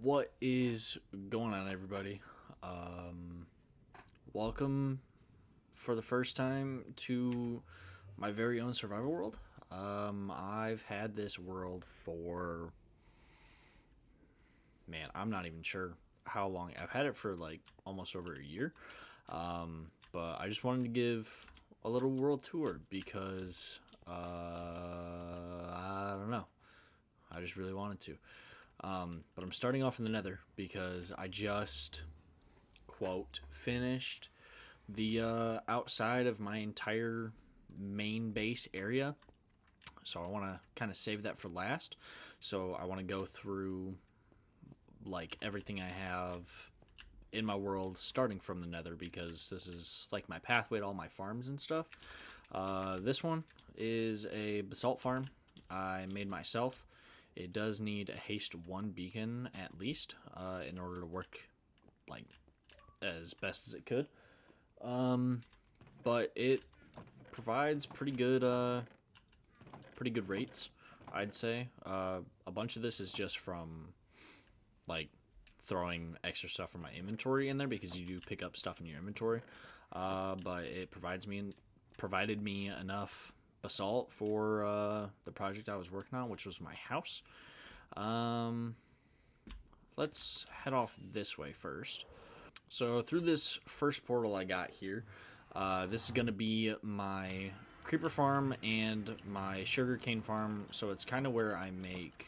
What is going on, everybody? Um, Welcome for the first time to my very own survival world. I've had this world for, man, I'm not even sure how long. I've had it for like almost over a year. But I just wanted to give a little world tour because I don't know. I just really wanted to. But I'm starting off in the Nether because I just quote finished the outside of my entire main base area. So I want to kind of save that for last. So I want to go through like everything I have in my world starting from the Nether because this is like my pathway to all my farms and stuff. This one is a basalt farm I made myself. It does need a haste 1 beacon at least in order to work like as best as it could. But it provides pretty good rates, I'd say. A bunch of this is just from like throwing extra stuff from my inventory in there because you do pick up stuff in your inventory. But it provided me enough basalt for the project I was working on, which was my house. Um, let's head off this way first. So through this first portal I got here, this is going to be my creeper farm and my sugarcane farm. So it's kind of where I make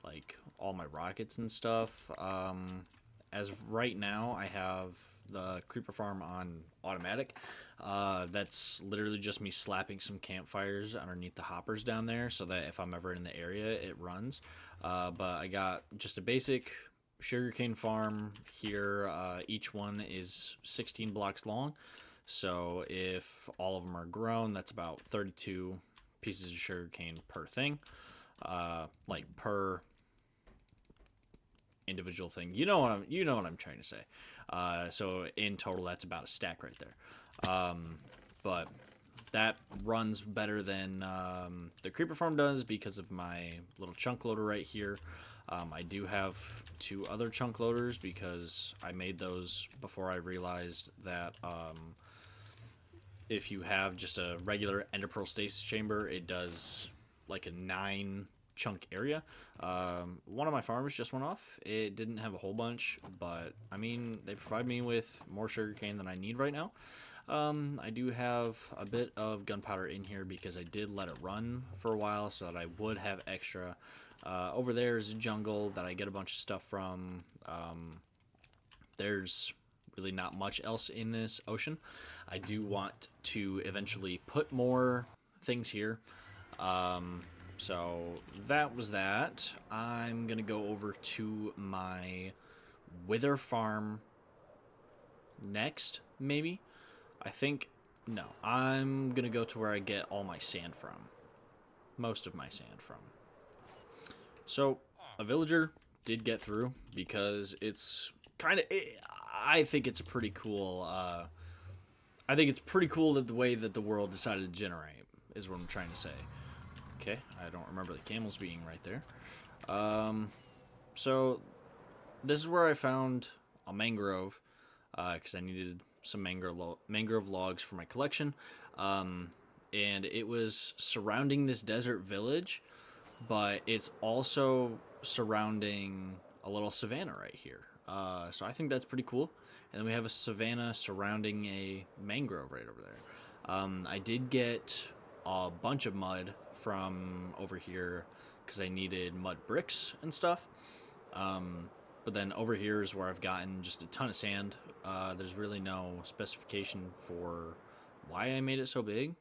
like all my rockets and stuff. As of right now, I have the creeper farm on automatic. That's literally just me slapping some campfires underneath the hoppers down there so that if I'm ever in the area, it runs. But I got just a basic sugarcane farm here. Each one is 16 blocks long. So if all of them are grown, that's about 32 pieces of sugarcane per thing. Like per individual thing. You know what I'm trying to say. So in total, that's about a stack right there. But that runs better than the creeper farm does because of my little chunk loader right here. I do have 2 other chunk loaders because I made those before I realized that if you have just a regular ender pearl stasis chamber, it does like a 9 chunk area. One of my farms just went off. It didn't have a whole bunch, but I mean, they provide me with more sugarcane than I need right now. I do have a bit of gunpowder in here because I did let it run for a while so that I would have extra. Over there is a jungle that I get a bunch of stuff from. There's really not much else in this ocean. I do want to eventually put more things here. So that was that. I'm going to go over to my wither farm next, maybe. I think, no, I'm going to go to where I get all my sand from. Most of my sand from. So, a villager did get through because it's kind of, I think it's a pretty cool, I think it's pretty cool that the way that the world decided to generate is what I'm trying to say. Okay, I don't remember the camels being right there. So this is where I found a mangrove because I needed some mangrove logs for my collection. And it was surrounding this desert village, but it's also surrounding a little savanna right here. So I think that's pretty cool. And then we have a savanna surrounding a mangrove right over there. I did get a bunch of mud from over here because I needed mud bricks and stuff. But then over here is where I've gotten just a ton of sand. There's really no specification for why I made it so big.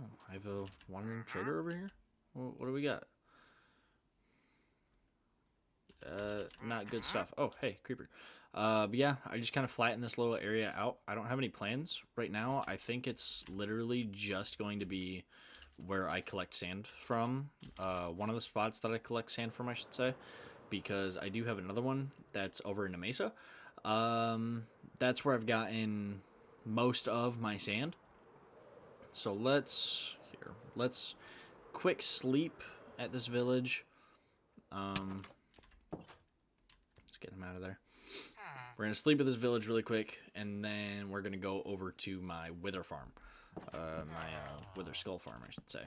Oh, I have a wandering trader over here. What do we got? Not good stuff. Oh, hey, creeper. But yeah, I just kind of flatten this little area out. I don't have any plans right now. I think it's literally just going to be where I collect sand from. One of the spots that I collect sand from, I should say, because I do have another one that's over in the mesa. That's where I've gotten most of my sand. So let's quick sleep at this village. Let's get him out of there. We're going to sleep at this village really quick, and then we're going to go over to my wither farm. My wither skull farm, I should say.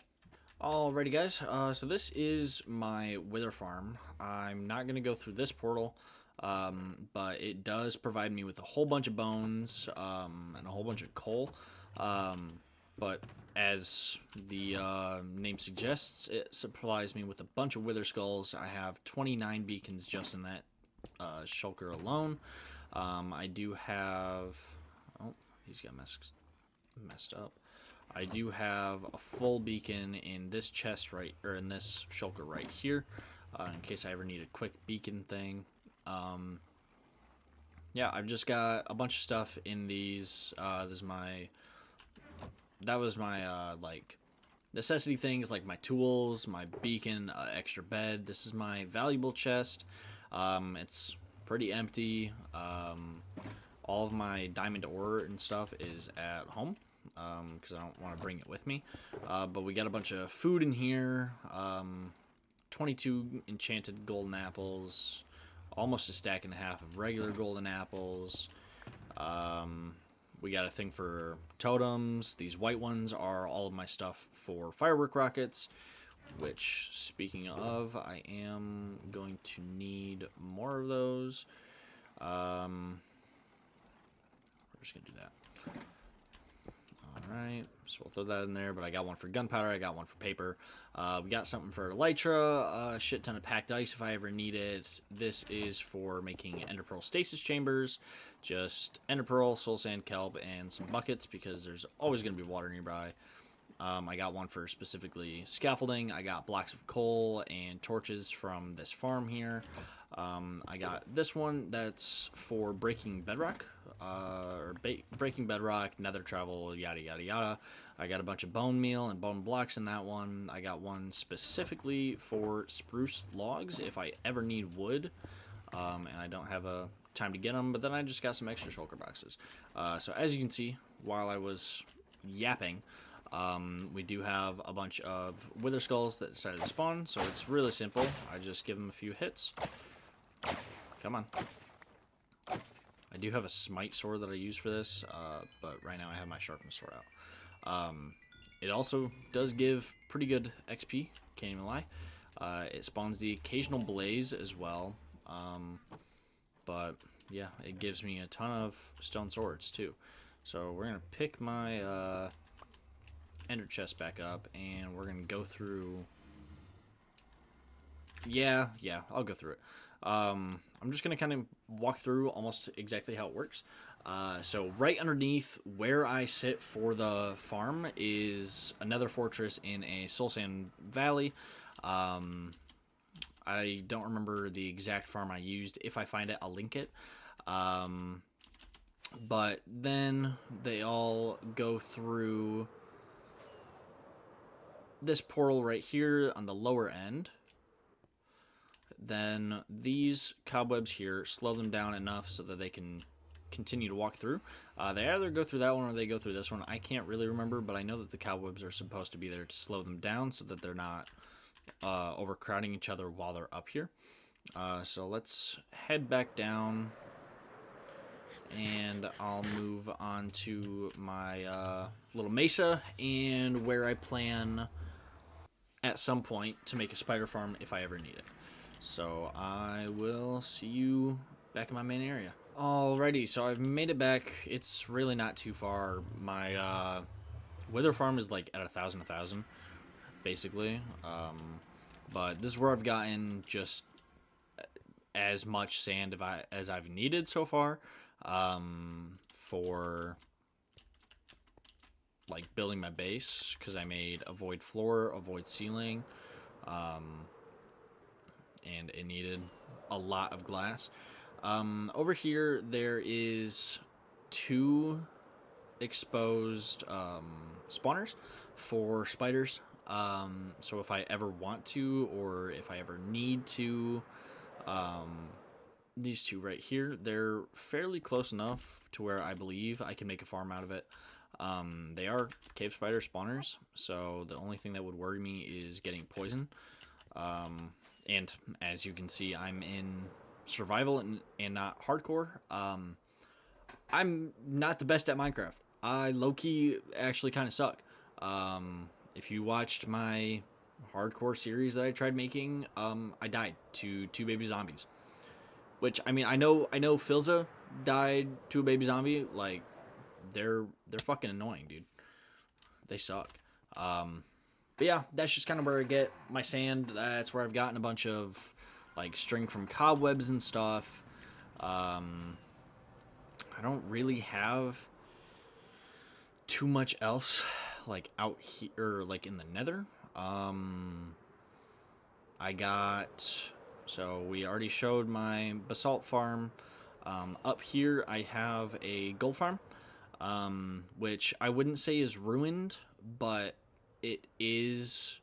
Alrighty, guys. So this is my wither farm. I'm not going to go through this portal, but it does provide me with a whole bunch of bones and a whole bunch of coal. But as the name suggests, it supplies me with a bunch of wither skulls. I have 29 beacons just in that shulker alone. I do have... Oh, he's got messed up. I do have a full beacon in this chest or in this shulker right here, in case I ever need a quick beacon thing. Yeah, I've just got a bunch of stuff in these. That was my like necessity things, like my tools, my beacon, extra bed. This is my valuable chest. It's pretty empty. All of my diamond ore and stuff is at home, because I don't want to bring it with me. But we got a bunch of food in here. 22 enchanted golden apples, almost a stack and a half of regular golden apples. We got a thing for totems. These white ones are all of my stuff for firework rockets, which, speaking of, I am going to need more of those. We're just going to do that. Alright, so we'll throw that in there, but I got one for gunpowder, I got one for paper. We got something for elytra, a shit ton of packed ice if I ever need it. This is for making ender pearl stasis chambers, just ender pearl, soul sand, kelp, and some buckets, because there's always going to be water nearby. I got one for specifically scaffolding. I got blocks of coal and torches from this farm here. I got this one that's for breaking bedrock, breaking bedrock, nether travel, yada yada yada. I got a bunch of bone meal and bone blocks in that one. I got one specifically for spruce logs if I ever need wood, and I don't have a time to get them. But then I just got some extra shulker boxes. So as you can see, while I was yapping, we do have a bunch of wither skulls that decided to spawn, so it's really simple. I just give them a few hits. Come on. I do have a smite sword that I use for this, but right now I have my sharpness sword out. It also does give pretty good XP, can't even lie. It spawns the occasional blaze as well, but yeah, it gives me a ton of stone swords too. So we're going to pick my ender chest back up, and we're going to go through... Yeah, I'll go through it. I'm just going to kind of walk through almost exactly how it works. So right underneath where I sit for the farm is another fortress in a soul sand valley. I don't remember the exact farm I used. If I find it, I'll link it. But then they all go through this portal right here on the lower end. Then these cobwebs here slow them down enough so that they can continue to walk through. They either go through that one or they go through this one. I can't really remember, but I know that the cobwebs are supposed to be there to slow them down so that they're not overcrowding each other while they're up here. So let's head back down, and I'll move on to my little mesa and where I plan at some point to make a spider farm if I ever need it. So I will see you back in my main area. Alrighty, so I've made it back. It's really not too far. My wither farm is like at 1,000, basically. But this is where I've gotten just as much sand as I've needed so far, for like building my base, because I made a void floor, a void ceiling, and it needed a lot of glass. Over here there is 2 exposed spawners for spiders. So if I ever want to, or if I ever need to, these 2 right here, they're fairly close enough to where I believe I can make a farm out of it. They are cave spider spawners, so the only thing that would worry me is getting poison. And as you can see, I'm in survival and not hardcore. I'm not the best at Minecraft. I low-key actually kind of suck. If you watched my hardcore series that I tried making, I died to 2 baby zombies. Which, I mean, I know Filza died to a baby zombie. Like, they're fucking annoying, dude. They suck. But yeah, that's just kind of where I get my sand. That's where I've gotten a bunch of like string from cobwebs and stuff. I don't really have too much else like out here, like in the Nether. I got, so we already showed my basalt farm. Up here, I have a gold farm, which I wouldn't say is ruined, but it is.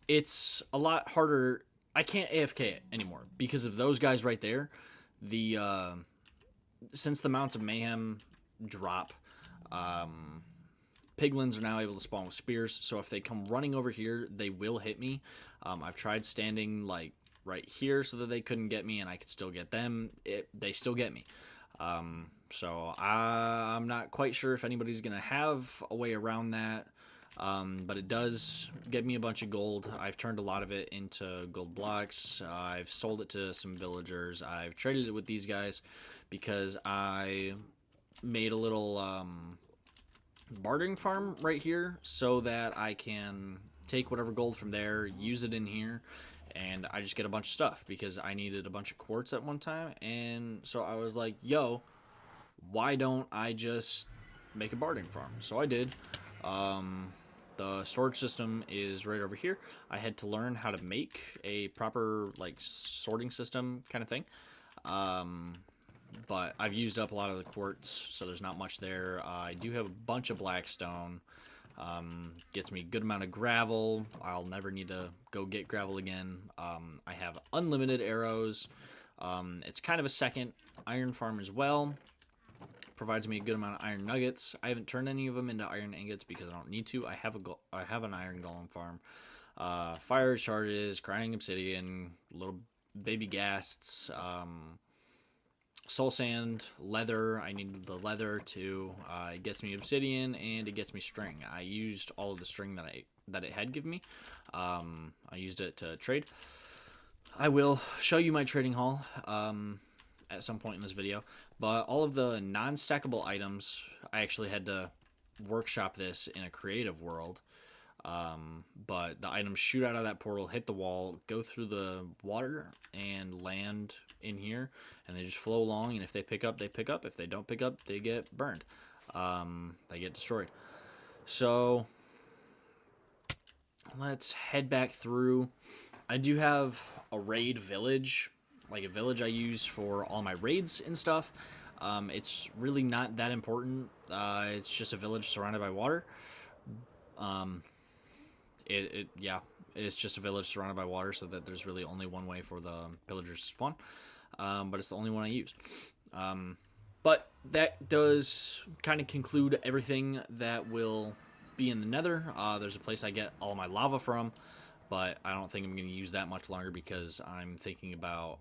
It's a lot harder. I can't AFK it anymore because of those guys right there. The since the Mounts of Mayhem drop, piglins are now able to spawn with spears. So if they come running over here, they will hit me. I've tried standing like right here so that they couldn't get me, and I could still get them. They still get me. So I'm not quite sure if anybody's gonna have a way around that. But it does get me a bunch of gold. I've turned a lot of it into gold blocks. I've sold it to some villagers. I've traded it with these guys because I made a little bartering farm right here so that I can take whatever gold from there, use it in here, and I just get a bunch of stuff because I needed a bunch of quartz at one time. And so I was like, yo, why don't I just make a bartering farm? So I did. The storage system is right over here. I had to learn how to make a proper like sorting system kind of thing. But I've used up a lot of the quartz, so there's not much there. I do have a bunch of blackstone. Gets me a good amount of gravel. I'll never need to go get gravel again. I have unlimited arrows. It's kind of a second iron farm as well. Provides me a good amount of iron nuggets. I haven't turned any of them into iron ingots because I don't need to. I have an iron golem farm. Fire charges, crying obsidian, little baby ghasts, soul sand, leather. I need the leather too. It gets me obsidian and it gets me string. I used all of the string that it had given me. I used it to trade. I will show you my trading haul at some point in this video, but all of the non-stackable items, I actually had to workshop this in a creative world. But the items shoot out of that portal, hit the wall, go through the water, and land in here, and they just flow along, and if they pick up, they pick up. If they don't pick up, they get burned. They get destroyed. So let's head back through. I do have a raid village, like a village I use for all my raids and stuff. It's really not that important. It's just a village surrounded by water. Yeah, it's just a village surrounded by water, so that there's really only one way for the villagers to spawn. But it's the only one I use. But that does kind of conclude everything that will be in the Nether. There's a place I get all my lava from, but I don't think I'm going to use that much longer because I'm thinking about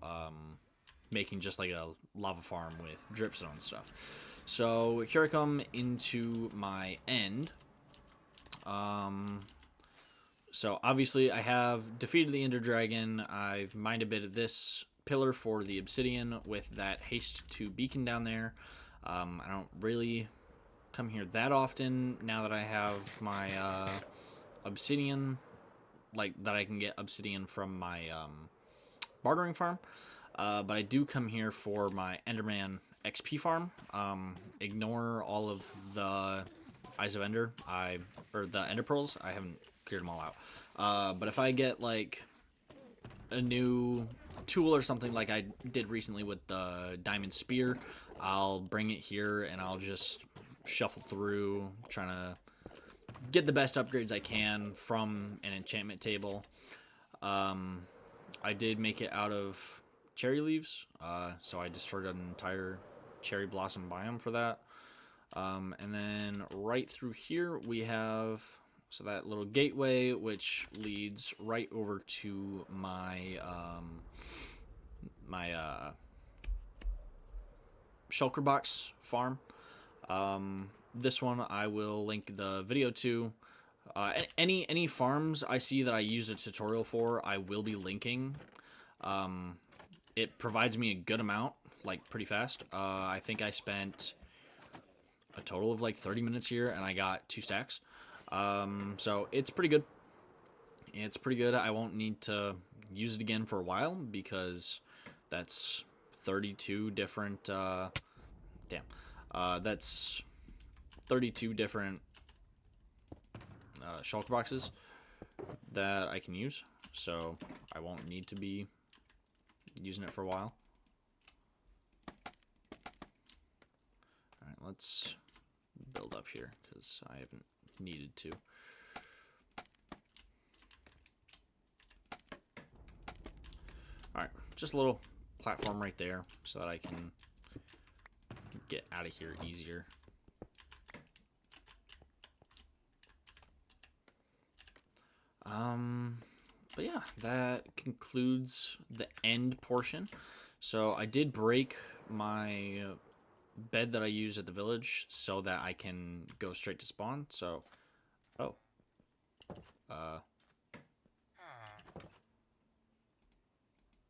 making just like a lava farm with dripstone and stuff. So here I come into my end. So obviously I have defeated the Ender Dragon. I've mined a bit of this pillar for the obsidian with that haste 2 beacon down there. I don't really come here that often now that I have my obsidian, like that I can get obsidian from my bartering farm. But I do come here for my Enderman XP farm. Ignore all of the Eyes of Ender, or the Ender Pearls. I haven't cleared them all out. But if I get like a new tool or something like I did recently with the Diamond Spear, I'll bring it here and I'll just shuffle through, trying to get the best upgrades I can from an enchantment table. I did make it out of cherry leaves, so I destroyed an entire cherry blossom biome for that. And then right through here we have that little gateway which leads right over to my my shulker box farm. This one I will link the video to. Any farms I see that I use a tutorial for, I will be linking. It provides me a good amount, like pretty fast. I think I spent a total of like 30 minutes here, and I got 2 stacks. So it's pretty good. It's pretty good. I won't need to use it again for a while because that's 32 different. That's 32 different shulker boxes that I can use, so I won't need to be using it for a while. Alright, let's build up here because I haven't needed to. Alright, just a little platform right there so that I can get out of here easier. But yeah, that concludes the end portion. So I did break my bed that I use at the village so that I can go straight to spawn. So,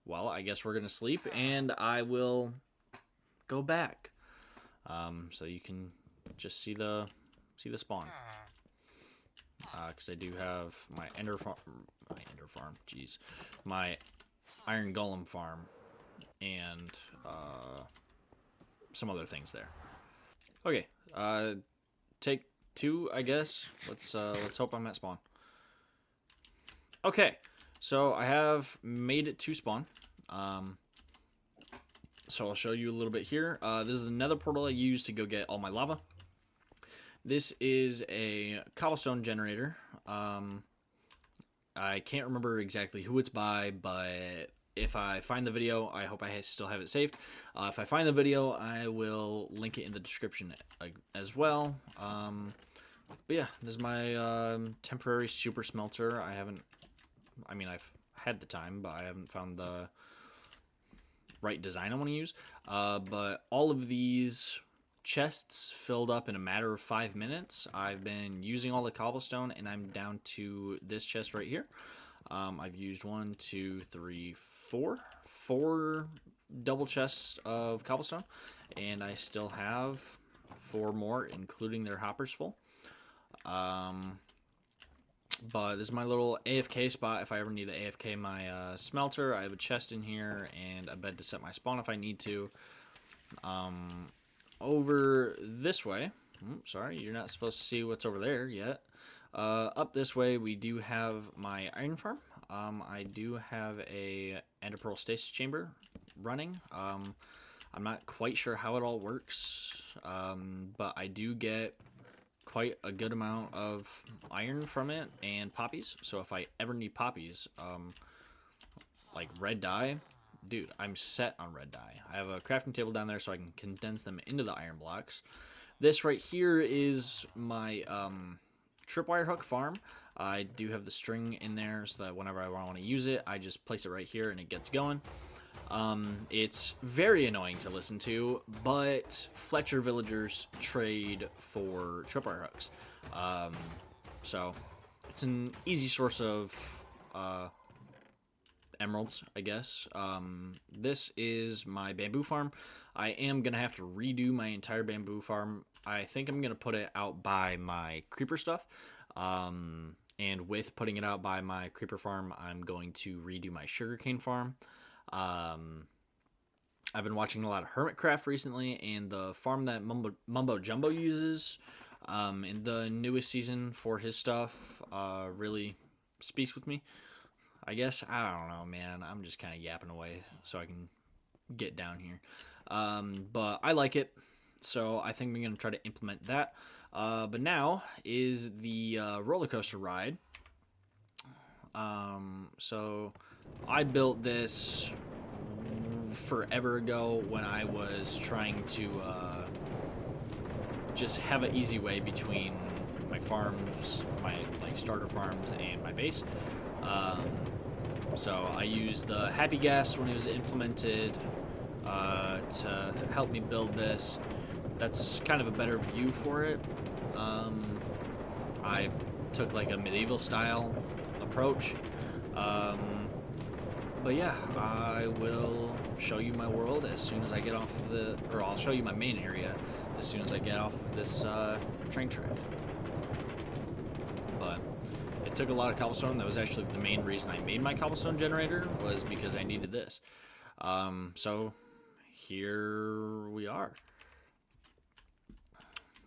well, I guess we're gonna sleep, and I will go back. So you can just see the spawn. Because I do have my my iron golem farm, and some other things there. Okay, take 2, I guess. Let's hope I'm at spawn. Okay, so I have made it to spawn. So I'll show you a little bit here. This is another portal I use to go get all my lava. This is a cobblestone generator. I can't remember exactly who it's by, but if I find the video, I hope I still have it saved. If I find the video, I will link it in the description as well. But yeah, this is my temporary super smelter. I've had the time, but I haven't found the right design I want to use. But all of these chests filled up in a matter of 5 minutes. I've been using all the cobblestone, and I'm down to this chest right here. I've used 1, 2, 3, 4 double chests of cobblestone, and I still have 4 more, including their hoppers full. But this is my little AFK spot. If I ever need to AFK my smelter, I have a chest in here and a bed to set my spawn if I need to. Over this way, sorry, you're not supposed to see what's over there yet. Up this way, we do have my iron farm. I do have a ender pearl stasis chamber running. I'm not quite sure how it all works, but I do get quite a good amount of iron from it and poppies. So if I ever need poppies, like red dye, dude, I'm set on red dye. I have a crafting table down there so I can condense them into the iron blocks. This right here is my tripwire hook farm. I do have the string in there so that whenever I want to use it, I just place it right here and it gets going. It's very annoying to listen to, but Fletcher villagers trade for tripwire hooks. So it's an easy source of emeralds, I guess. This is my bamboo farm. I am gonna have to redo my entire bamboo farm. I think I'm gonna put it out by my creeper stuff. And with putting it out by my creeper farm, I'm going to redo my sugarcane farm. I've been watching a lot of Hermitcraft recently, and the farm that Mumbo Jumbo uses in the newest season for his stuff really speaks with me. I guess, I don't know, man. I'm just kind of yapping away so I can get down here. But I like it, so I think I'm going to try to implement that. But now is the roller coaster ride. So I built this forever ago when I was trying to just have an easy way between my farms, my like starter farms, and my base. So I used the Happy Gas when it was implemented to help me build this. That's kind of a better view for it. I took like a medieval style approach. But yeah, I will show you my world as soon as I get off of the, or I'll show you my main area as soon as I get off of this train track. But it took a lot of cobblestone. That was actually the main reason I made my cobblestone generator, was because I needed this. So here we are.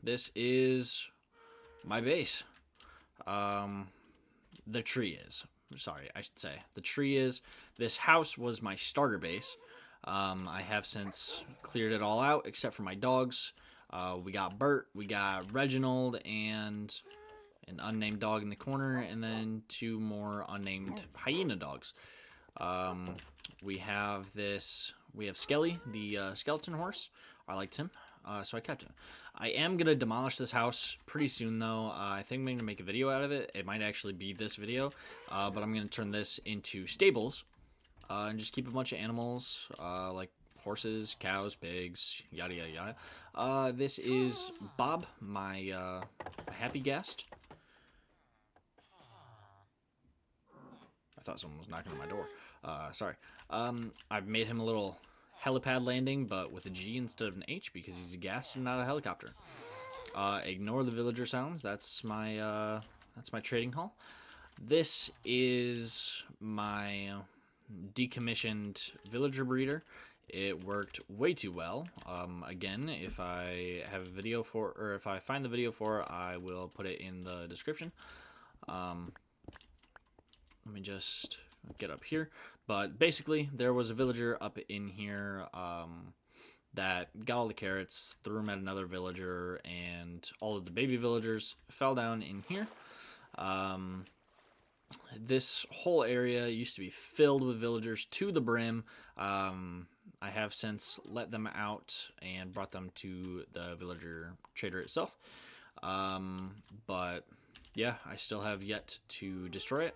This is my base. The tree is. Sorry, I should say. The tree is. This house was my starter base. I have since cleared it all out except for my dogs. We got Bert, we got Reginald, and an unnamed dog in the corner, and then 2 more unnamed hyena dogs. We have Skelly, the skeleton horse. I liked him, so I kept him. I am going to demolish this house pretty soon, though. I think I'm going to make a video out of it. It might actually be this video, but I'm going to turn this into stables and just keep a bunch of animals, like horses, cows, pigs, yada, yada, yada. This is Bob, my happy guest. I thought someone was knocking on my door. Sorry. I've made him a little helipad landing, but with a G instead of an H because he's a ghast and not a helicopter. Ignore the villager sounds. That's my trading hall. This is my decommissioned villager breeder. It worked way too well. Again, if I have a video for, or if I find the video for it, I will put it in the description. Let me just get up here. But basically, there was a villager up in here that got all the carrots, threw them at another villager, and all of the baby villagers fell down in here. This whole area used to be filled with villagers to the brim. I have since let them out and brought them to the villager trader itself. But yeah, I still have yet to destroy it.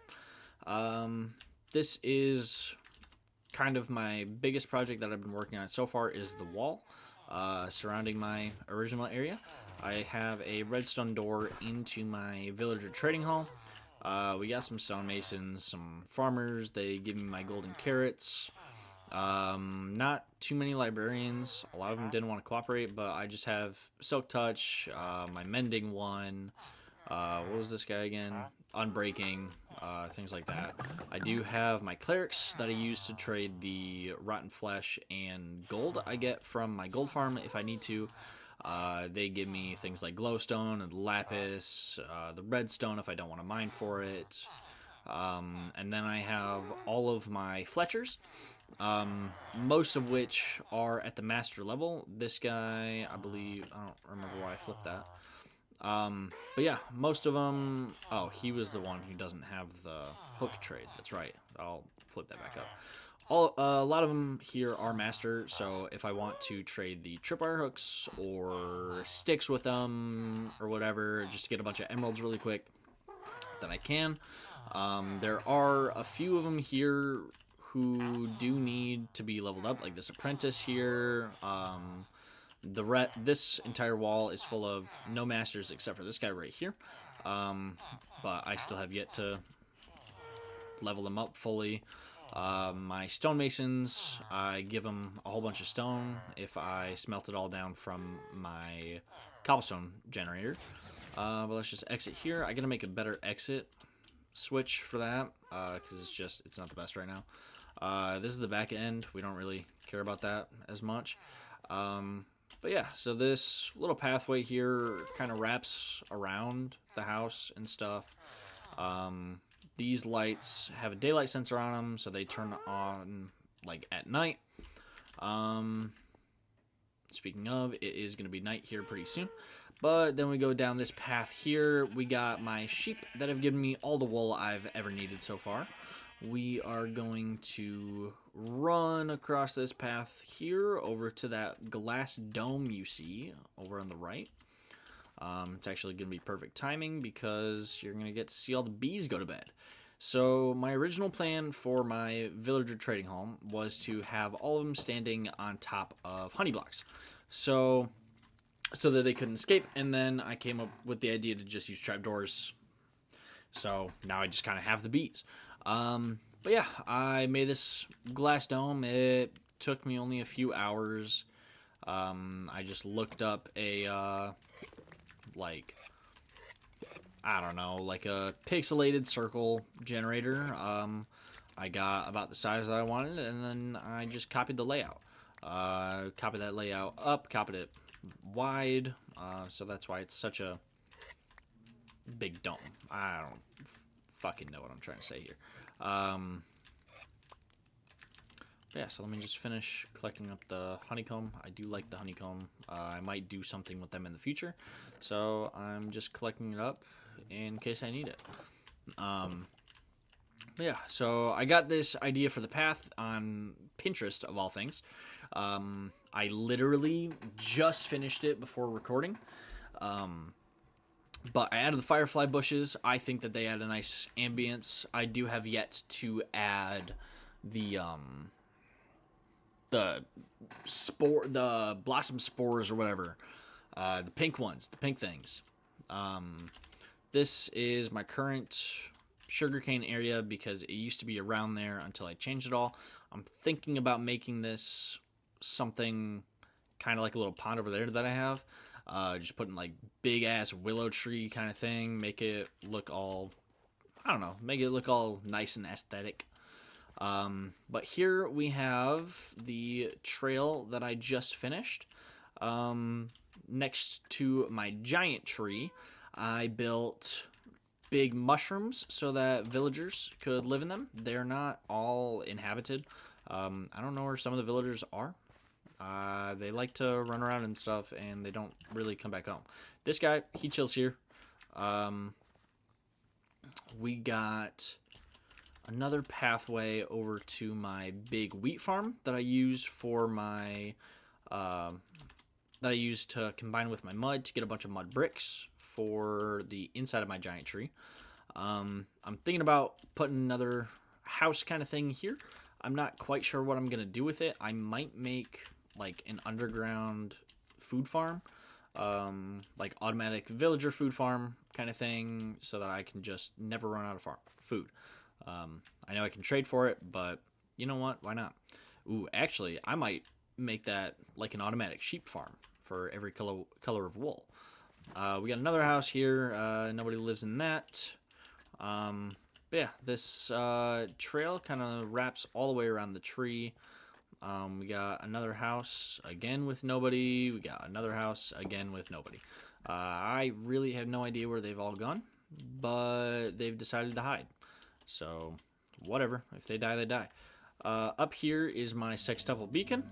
This is kind of my biggest project that I've been working on so far, is the wall surrounding my original area. I have a redstone door into my villager trading hall. We got some stonemasons, some farmers. They give me my golden carrots. Not too many librarians. A lot of them didn't want to cooperate, but I just have Silk Touch, my mending one. What was this guy again? Unbreaking, things like that. I do have my clerics that I use to trade the rotten flesh and gold I get from my gold farm if I need to. They give me things like glowstone and lapis, the redstone if I don't want to mine for it. And then I have all of my Fletchers, most of which are at the master level. This guy, I believe, I don't remember why I flipped that. But yeah, most of them, oh, he was the one who doesn't have the hook trade. That's right. I'll flip that back up. A lot of them here are master, so if I want to trade the tripwire hooks or sticks with them or whatever, just to get a bunch of emeralds really quick, then I can. There are a few of them here who do need to be leveled up, like this apprentice here. This entire wall is full of no masters except for this guy right here. But I still have yet to level them up fully. My stonemasons, I give them a whole bunch of stone if I smelt it all down from my cobblestone generator. But let's just exit here. I gotta make a better exit switch for that because it's not the best right now. This is the back end. We don't really care about that as much. But yeah, so this little pathway here kind of wraps around the house and stuff. These lights have a daylight sensor on them, so they turn on like at night. Speaking of, it is going to be night here pretty soon. But then we go down this path here. We got my sheep that have given me all the wool I've ever needed so far. We are going to run across this path here over to that glass dome you see over on the right. It's actually going to be perfect timing because you're going to get to see all the bees go to bed. So my original plan for my villager trading home was to have all of them standing on top of honey blocks, so that they couldn't escape. And then I came up with the idea to just use trapdoors. So now I just kind of have the bees. But yeah, I made this glass dome. It took me only a few hours. I just looked up a like I don't know, like a pixelated circle generator. I got about the size that I wanted, and then I just copied the layout. Copied that layout up, copied it wide, so that's why it's such a big dome. I don't fucking know what I'm trying to say here. Yeah, so let me just finish collecting up the honeycomb. I do like the honeycomb. I might do something with them in the future, so I'm just collecting it up in case I need it. Yeah, so I got this idea for the path on Pinterest, of all things. I literally just finished it before recording. But I added the firefly bushes. I think that they add a nice ambience. I do have yet to add the the blossom spores or whatever, the pink ones, the pink things. This is my current sugarcane area because it used to be around there until I changed it all. I'm thinking about making this something kind of like a little pond over there that I have. Just putting like big ass willow tree kind of thing, make it look all, I don't know, make it look all nice and aesthetic. But here we have the trail that I just finished. Next to my giant tree, I built big mushrooms so that villagers could live in them. They're not all inhabited. I don't know where some of the villagers are. They like to run around and stuff, and they don't really come back home. This guy, he chills here. We got another pathway over to my big wheat farm that I use for my that I use to combine with my mud to get a bunch of mud bricks for the inside of my giant tree. I'm thinking about putting another house kind of thing here. I'm not quite sure what I'm gonna do with it. I might make like an underground food farm, like automatic villager food farm kind of thing, so that I can just never run out of food. I know I can trade for it, but you know what? Why not? Ooh, actually, I might make that like an automatic sheep farm for every color of wool. We got another house here. Nobody lives in that. But yeah, this trail kind of wraps all the way around the tree. We got another house again with nobody. We got another house again with nobody. I really have no idea where they've all gone, but they've decided to hide. So, whatever. If they die, they die. Up here is my sextuple beacon.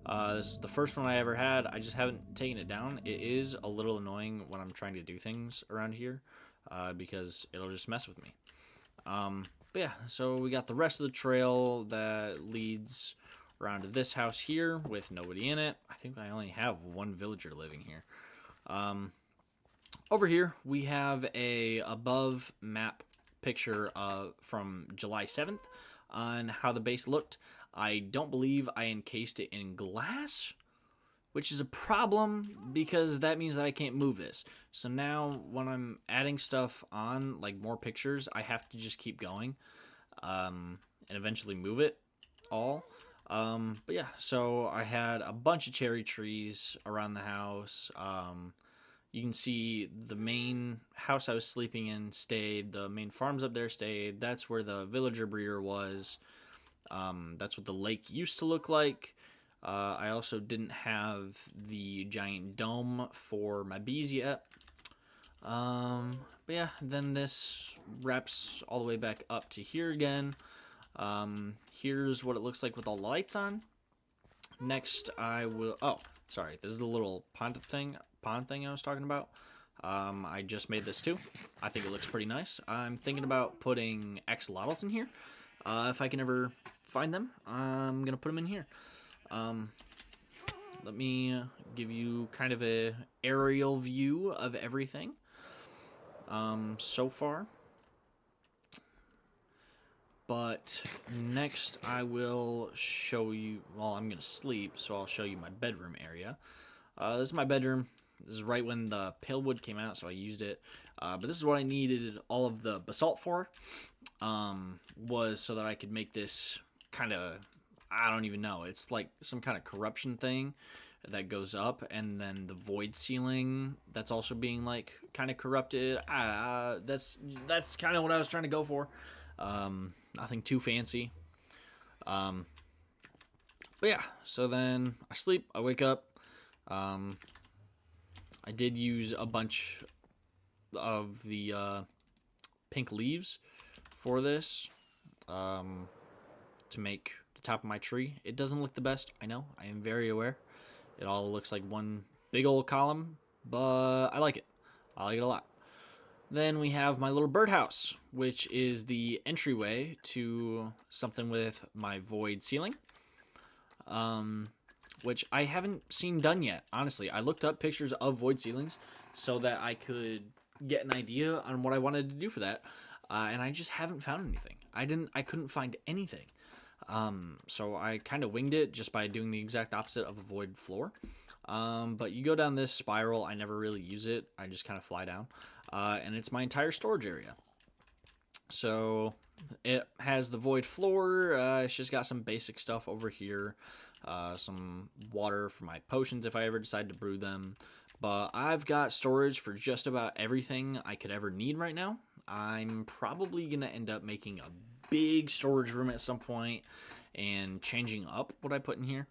This is the first one I ever had. I just haven't taken it down. It is a little annoying when I'm trying to do things around here, because it'll just mess with me. But yeah, so we got the rest of the trail that leads around to this house here with nobody in it. I think I only have one villager living here. Over here, we have a above map picture from July 7th on how the base looked. I don't believe I encased it in glass, which is a problem because that means that I can't move this. So now when I'm adding stuff on, like more pictures, I have to just keep going and eventually move it all. But yeah, so I had a bunch of cherry trees around the house. You can see the main house I was sleeping in stayed. The main farms up there stayed. That's where the villager breeder was. That's what the lake used to look like. I also didn't have the giant dome for my bees yet. But yeah, then this wraps all the way back up to here again. Here's what it looks like with all the lights on. Next, I will... Oh, sorry. This is the little pond thing I was talking about. I just made this too. I think it looks pretty nice. I'm thinking about putting axolotls in here. If I can ever find them, I'm going to put them in here. Let me give you kind of a aerial view of everything. So far, But next I will show you, well, I'm going to sleep, so I'll show you my bedroom area. This is my bedroom. This is right when the pale wood came out, so I used it. But this is what I needed all of the basalt for, was so that I could make this kind of, I don't even know, it's like some kind of corruption thing that goes up, and then the void ceiling that's also being like kind of corrupted. That's kind of what I was trying to go for. Nothing too fancy. But yeah, so then I sleep, I wake up. I did use a bunch of the pink leaves for this, to make the top of my tree. It doesn't look the best, I know, I am very aware. It all looks like one big old column, but I like it. I like it a lot. Then we have my little birdhouse, which is the entryway to something with my void ceiling, which I haven't seen done yet. Honestly, I looked up pictures of void ceilings so that I could get an idea on what I wanted to do for that, and I just haven't found anything. I couldn't find anything. So I kind of winged it just by doing the exact opposite of a void floor. But you go down this spiral. I never really use it. I just kind of fly down. And it's my entire storage area. So it has the void floor. It's just got some basic stuff over here. Some water for my potions if I ever decide to brew them. But I've got storage for just about everything I could ever need right now. I'm probably going to end up making a big storage room at some point and changing up what I put in here.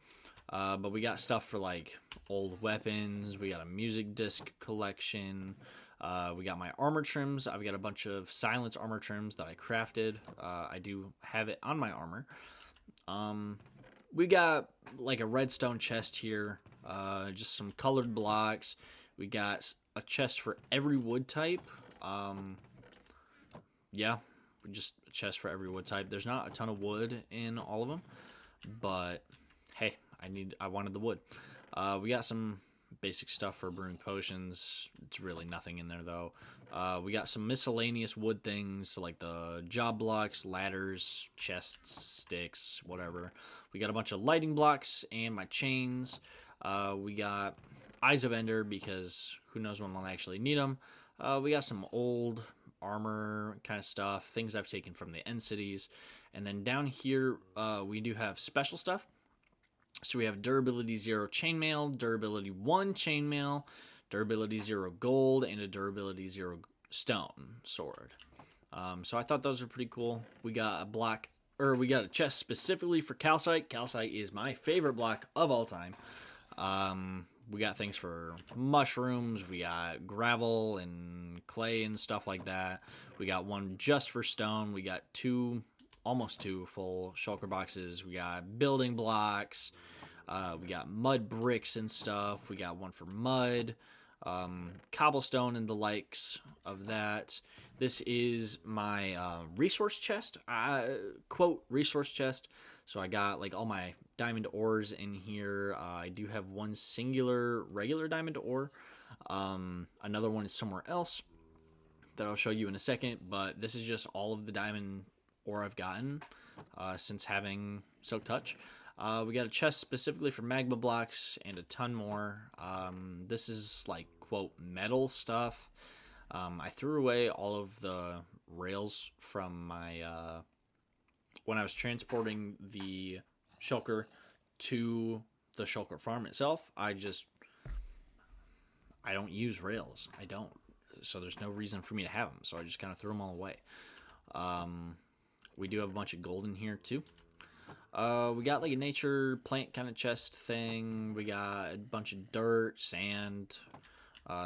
But we got stuff for like old weapons. We got a music disc collection. We got my armor trims. I've got a bunch of silence armor trims that I crafted. I do have it on my armor. We got like a redstone chest here. Just some colored blocks. We got a chest for every wood type. Yeah, just a chest for every wood type. There's not a ton of wood in all of them, but hey, I wanted the wood. We got some basic stuff for brewing potions. It's really nothing in there though. We got some miscellaneous wood things like the job blocks, ladders, chests, sticks, whatever. We got a bunch of lighting blocks and my chains. We got Eyes of Ender because who knows when I'll actually need them. We got some old armor kind of stuff, things I've taken from the end cities. And then down here, we do have special stuff. So we have durability 0 chainmail, durability 1 chainmail, durability 0 gold, and a durability 0 stone sword. So I thought those were pretty cool. We got a chest specifically for calcite. Calcite is my favorite block of all time. We got things for mushrooms. We got gravel and clay and stuff like that. We got one just for stone. We got almost two full shulker boxes. We got building blocks. We got mud bricks and stuff. We got one for mud, cobblestone and the likes of that. This is my resource chest, quote resource chest. So I got like all my diamond ores in here. I do have one singular regular diamond ore. Another one is somewhere else that I'll show you in a second, but this is just all of the diamond ore I've gotten since having Silk Touch. We got a chest specifically for magma blocks and a ton more. This is like quote metal stuff. I threw away all of the rails from my when I was transporting the shulker to the shulker farm itself. I don't use rails. I don't. So there's no reason for me to have them. So I just kind of threw them all away. We do have a bunch of gold in here too. We got like a nature plant kind of chest thing. We got a bunch of dirt, sand,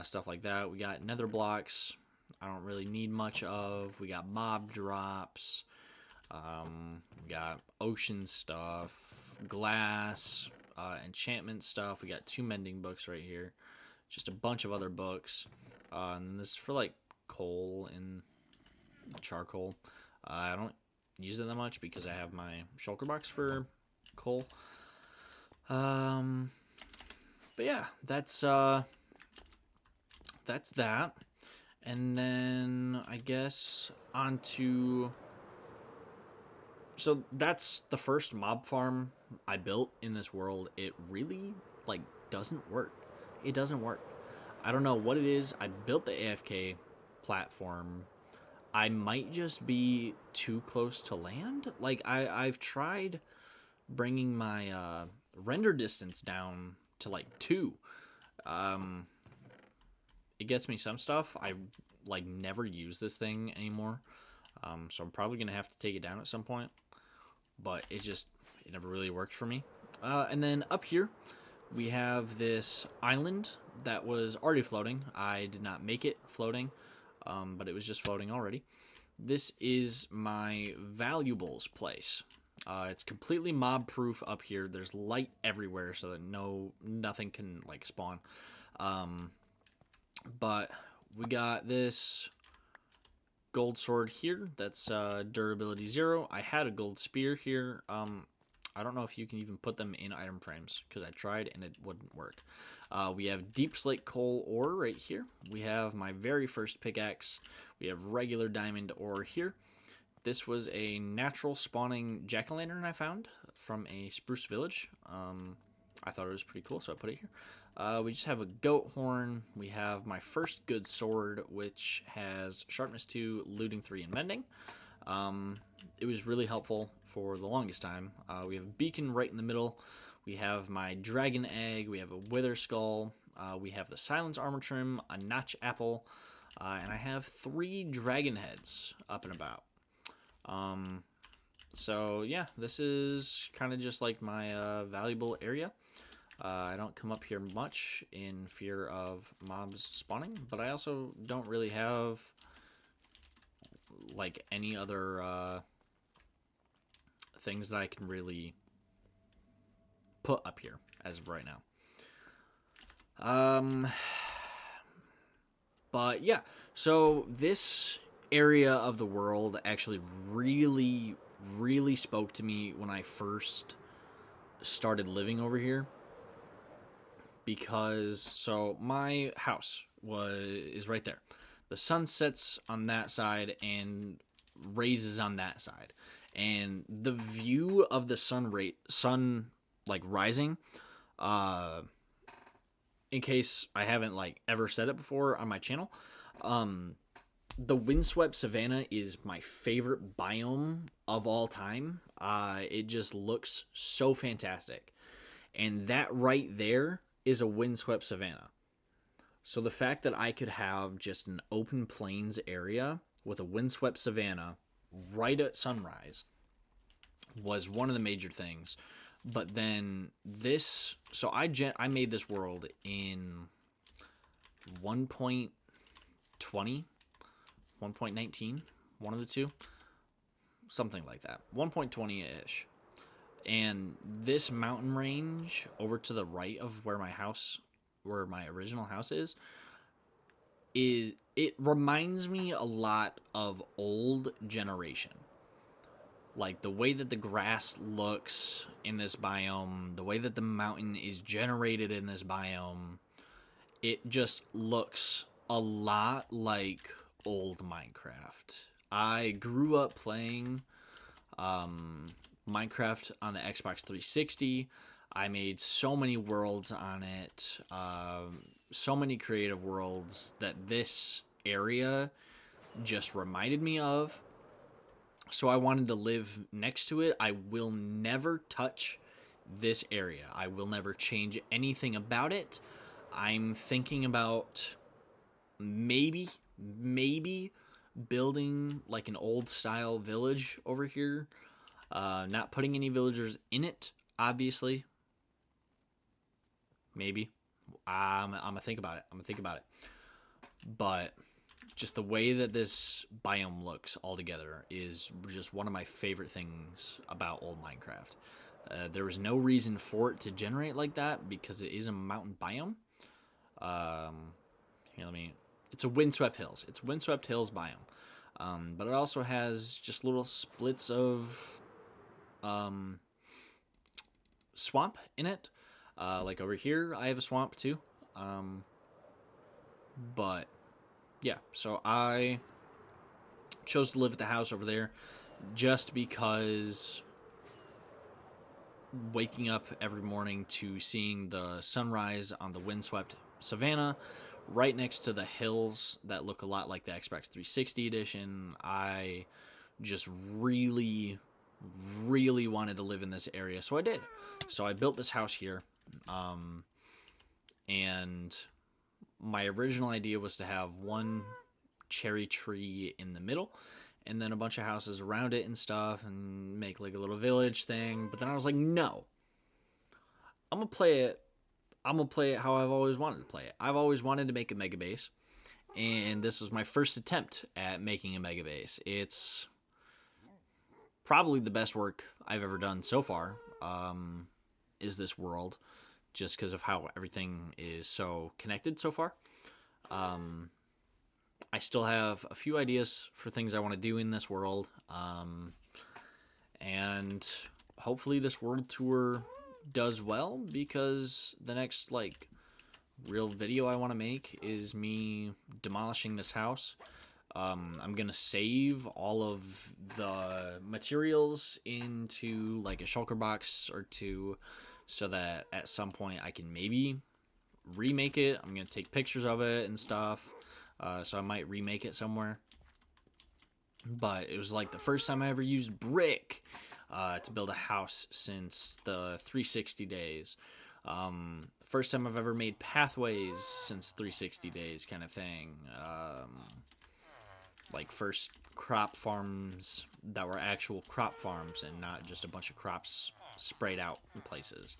stuff like that. We got nether blocks. I don't really need much of. We got mob drops. We got ocean stuff, glass, enchantment stuff. We got 2 mending books right here. Just a bunch of other books. And this is for like coal and charcoal. I don't use it that much because I have my shulker box for coal. But yeah, that's that. And then I guess onto so that's the first mob farm I built in this world. It really like doesn't work. It doesn't work. I don't know what it is. I built the AFK platform. I might just be too close to land. Like I've tried bringing my render distance down to like 2. Um, it gets me some stuff. I like never use this thing anymore. So I'm probably gonna have to take it down at some point. But it never really worked for me. And then up here we have this island that was already floating. I did not make it floating, but it was just floating already. This is my valuables place. It's completely mob proof up here. There's light everywhere so that nothing can like spawn. But we got this gold sword here. That's durability 0. I had a gold spear here. I don't know if you can even put them in item frames because I tried and it wouldn't work. We have deep slate coal ore right here. We have my very first pickaxe. We have regular diamond ore here. This was a natural spawning jack-o'-lantern I found from a spruce village. I thought it was pretty cool, so I put it here. We just have a goat horn. We have my first good sword, which has sharpness 2, looting 3, and mending. It was really helpful for the longest time. We have a beacon right in the middle. We have my dragon egg. We have a wither skull. We have the silence armor trim, a notch apple, and I have 3 dragon heads up and about. So yeah, this is kind of just like my valuable area. I don't come up here much in fear of mobs spawning, but I also don't really have like any other things that I can really put up here as of right now. But yeah, so this area of the world actually really spoke to me when I first started living over here. Because so my house is right there. The sun sets on that side and raises on that side, and the view of the sun like rising. In case I haven't like ever said it before on my channel, the windswept savanna is my favorite biome of all time. It just looks so fantastic, and that right there is a windswept savanna. So the fact that I could have just an open plains area with a windswept savanna right at sunrise was one of the major things. But then this, so I made this world in 1.20, 1.19, one of the two, something like that, 1.20-ish. And this mountain range over to the right of where my original house is it reminds me a lot of old Generation. Like the way that the grass looks in this biome, the way that the mountain is generated in this biome, it just looks a lot like old Minecraft. I grew up playing Minecraft on the Xbox 360. I made so many worlds on it, so many creative worlds that this area just reminded me of. So I wanted to live next to it. I will never touch this area. I will never change anything about it. I'm thinking about maybe building like an old style village over here. Not putting any villagers in it, obviously. Maybe. I'm gonna think about it. But just the way that this biome looks altogether is just one of my favorite things about old Minecraft. There was no reason for it to generate like that because it is a mountain biome. It's a windswept hills. It's windswept hills biome. But it also has just little splits of swamp in it. Like over here, I have a swamp too. But yeah, so I chose to live at the house over there just because waking up every morning to seeing the sunrise on the windswept savannah right next to the hills that look a lot like the Xbox 360 edition, I just really, really wanted to live in this area, so I did. So I built this house here, and my original idea was to have one cherry tree in the middle and then a bunch of houses around it and stuff and make like a little village thing. But then I was like, no. I'm going to play it how I've always wanted to play it. I've always wanted to make a mega base, and this was my first attempt at making a mega base. It's probably the best work I've ever done so far. Is this world, just because of how everything is so connected so far. I still have a few ideas for things I want to do in this world, and hopefully this world tour does well, because the next like real video I want to make is me demolishing this house. I'm gonna save all of the materials into like a shulker box or two, so that at some point I can maybe remake it. I'm gonna take pictures of it and stuff, so I might remake it somewhere. But it was like the first time I ever used brick to build a house since the 360 days. First time I've ever made pathways since 360 days, kind of thing. Like first crop farms that were actual crop farms and not just a bunch of crops sprayed out in places.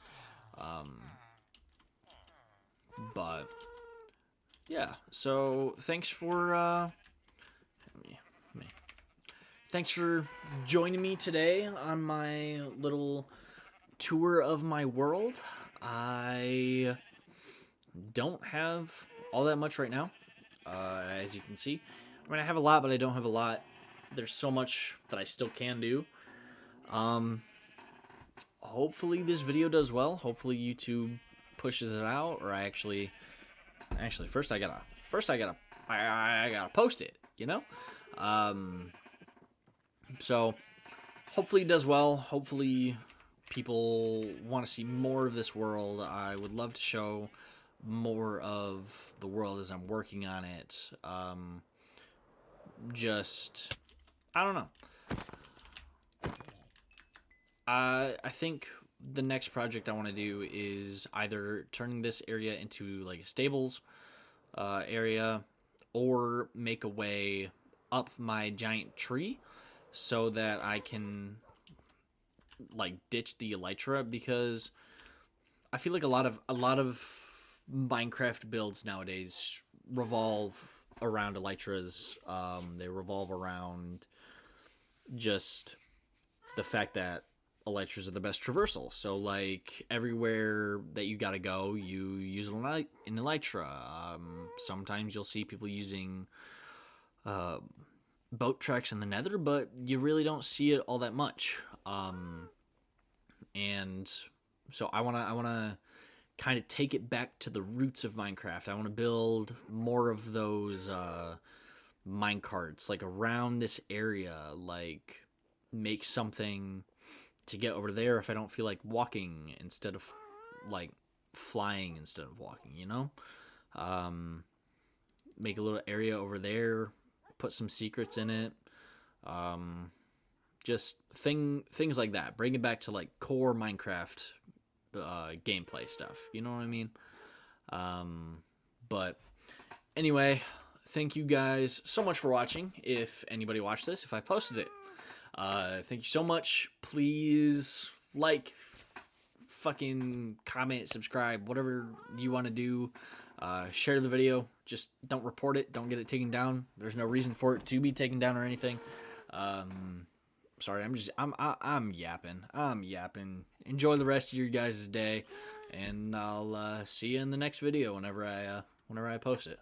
But yeah, so thanks for thanks for joining me today on my little tour of my world. I don't have all that much right now, as you can see. I mean, I have a lot, but I don't have a lot. There's so much that I still can do. Hopefully this video does well. Hopefully YouTube pushes it out, or I actually first I gotta post it, you know? So hopefully it does well. Hopefully people want to see more of this world. I would love to show more of the world as I'm working on it. I don't know. I think the next project I want to do is either turning this area into like a stables area, or make a way up my giant tree so that I can like ditch the elytra, because I feel like a lot of Minecraft builds nowadays revolve around elytras. They revolve around just the fact that elytras are the best traversal. So like everywhere that you gotta go, you use an elytra. Sometimes you'll see people using boat tracks in the nether, but you really don't see it all that much. And so I wanna kind of take it back to the roots of Minecraft. I want to build more of those mine carts like around this area, like make something to get over there if I don't feel like walking, instead of like flying instead of walking, you know? Make a little area over there, put some secrets in it. Just things like that. Bring it back to like core Minecraft gameplay stuff. You know what I mean? But anyway, thank you guys so much for watching. If anybody watched this, if I posted it, thank you so much. Please like, fucking comment, subscribe, whatever you want to do. Share the video. Just don't report it. Don't get it taken down. There's no reason for it to be taken down or anything. Sorry, I'm yapping. Enjoy the rest of your guys' day, and I'll see you in the next video whenever I post it.